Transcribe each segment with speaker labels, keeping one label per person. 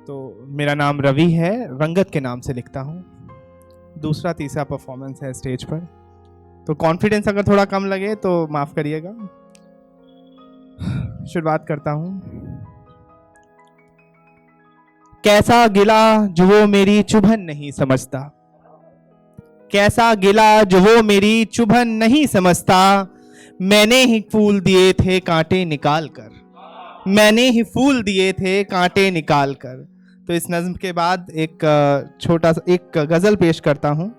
Speaker 1: तो मेरा नाम रवि है, रंगत के नाम से लिखता हूँ। दूसरा तीसरा परफॉर्मेंस है स्टेज पर, तो कॉन्फिडेंस अगर थोड़ा कम लगे तो माफ़ करिएगा। शुरुआत करता हूँ। कैसा गिला जो वो मेरी चुभन नहीं समझता, कैसा गिला जो वो मेरी चुभन नहीं समझता। मैंने ही फूल दिए थे कांटे निकाल कर, मैंने ही फूल दिए थे कांटे निकाल कर। तो इस नज्म के बाद एक छोटा सा एक गज़ल पेश करता हूँ।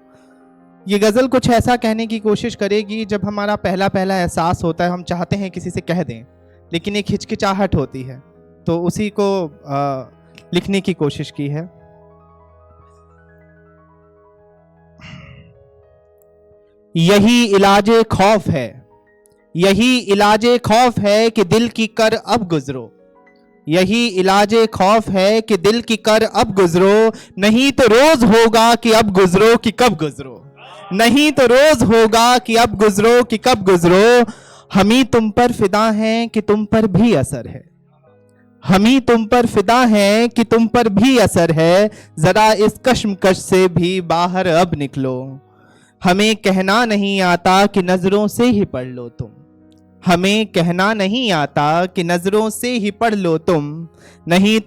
Speaker 1: ये गज़ल कुछ ऐसा कहने की कोशिश करेगी जब हमारा पहला पहला एहसास होता है, हम चाहते हैं किसी से कह दें लेकिन एक हिचकिचाहट होती है, तो उसी को लिखने की कोशिश की है। यही इलाजे खौफ है, यही इलाजे खौफ है कि दिल की कर अब गुजरो, यही इलाजे खौफ है कि दिल की कर अब गुजरो। नहीं तो रोज होगा कि अब गुजरो कि कब गुजरो, नहीं तो रोज होगा कि अब गुजरो कि कब गुजरो। हम ही तुम पर फिदा हैं कि तुम पर भी असर है, हम ही तुम पर फिदा हैं कि तुम पर भी असर है। जरा इस कश्मकश से भी बाहर अब निकलो, हमें कहना नहीं आता कि नजरों से ही पढ़ लो तुम, हमें कहना नहीं आता कि नजरों से ही पढ़ लो तुम। नहीं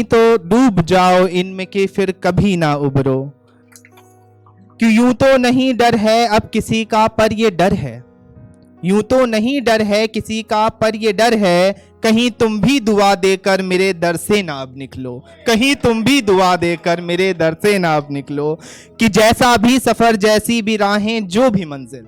Speaker 1: तो डूब जाओ इनमें कि फिर कभी ना उबरो। कि यूं तो नहीं डर है अब किसी का पर ये डर है, यूं तो नहीं डर है किसी का पर ये डर है। कहीं तुम भी दुआ देकर मेरे दर से ना अब निकलो, कहीं तुम भी दुआ देकर मेरे दर से ना अब निकलो। कि जैसा भी सफर जैसी भी राहें जो भी मंजिल,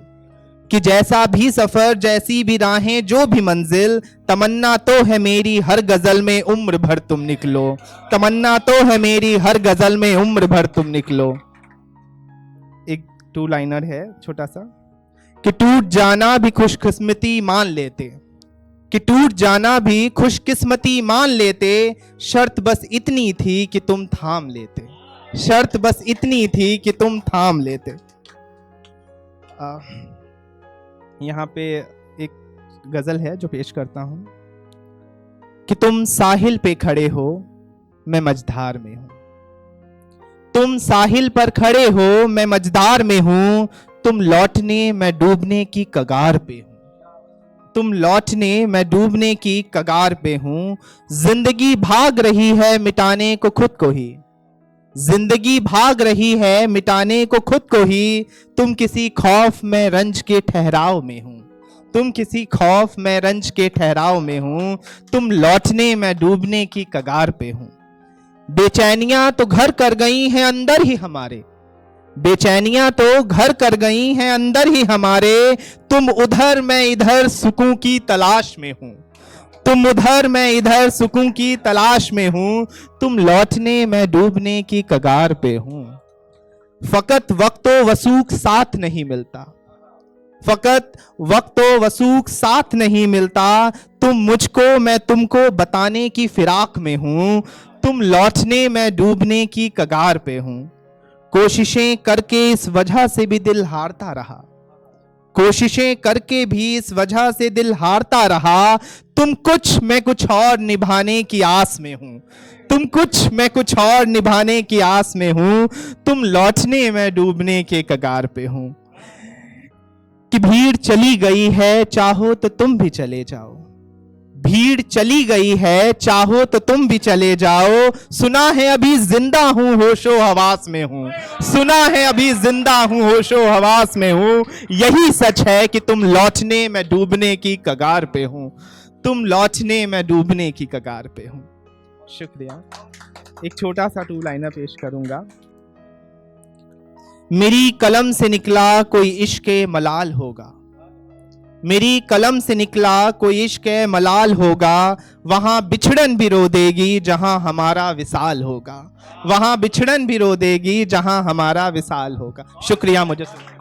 Speaker 1: कि जैसा भी सफर जैसी भी राहें जो भी मंजिल। तमन्ना तो है मेरी हर गजल में उम्र भर तुम निकलो, तमन्ना तो है मेरी हर गजल में उम्र भर तुम निकलो। एक टू लाइनर है छोटा सा। कि टूट जाना भी खुशकिस्मती मान लेते, कि टूट जाना भी खुशकिस्मती मान लेते। शर्त बस इतनी थी कि तुम थाम लेते, शर्त बस इतनी थी कि तुम थाम लेते। यहाँ पे एक गजल है जो पेश करता हूं। कि तुम साहिल पे खड़े हो मैं मझधार में हूं, तुम साहिल पर खड़े हो मैं मझधार में हूं। तुम लौटने मैं डूबने की कगार पे हूं, तुम लौटने मैं डूबने की कगार पे हूं। जिंदगी भाग रही है मिटाने को खुद को ही, जिंदगी भाग रही है मिटाने को खुद को ही। तुम किसी खौफ में रंज के ठहराव में हूं, तुम किसी खौफ में रंज के ठहराव में हूं। तुम लौटने मैं डूबने की कगार पे हूं। बेचैनियां तो घर कर गई हैं अंदर ही हमारे, बेचैनियां तो घर कर गई हैं अंदर ही हमारे। तुम उधर मैं इधर सुकून की तलाश में हूं, तुम उधर मैं इधर सुकून की तलाश में हूं। तुम लौटने मैं डूबने की कगार पे हूं। फकत वक्तो वसूख साथ नहीं मिलता, फकत वक्तो वसूख साथ नहीं मिलता। तुम मुझको मैं तुमको बताने की फिराक में हूं। तुम लौटने मैं डूबने की कगार पे हूं। कोशिशें करके इस वजह से भी दिल हारता रहा, कोशिशें करके भी इस वजह से दिल हारता रहा। तुम कुछ मैं कुछ और निभाने की आस में हूं, तुम कुछ मैं कुछ और निभाने की आस में हूं। तुम लौटने मैं डूबने के कगार पे हूं। कि भीड़ चली गई है चाहो तो तुम भी चले जाओ, भीड़ चली गई है चाहो तो तुम भी चले जाओ। सुना है अभी जिंदा हूं होशो हवास में हूं, सुना है अभी जिंदा हूं होशो हवास में हूं। यही सच है कि तुम लौटने मैं डूबने की कगार पे हूं, तुम लौटने मैं डूबने की कगार पे हूं। शुक्रिया। एक छोटा सा टू लाइनर पेश करूंगा। मेरी कलम से निकला कोई इश्क मलाल होगा, मेरी कलम से निकला कोई इश्क मलाल होगा। वहां बिछड़न भी रो देगी जहां हमारा विसाल होगा, वहां बिछड़न भी रो देगी जहां हमारा विसाल होगा। शुक्रिया मुझे सुनने।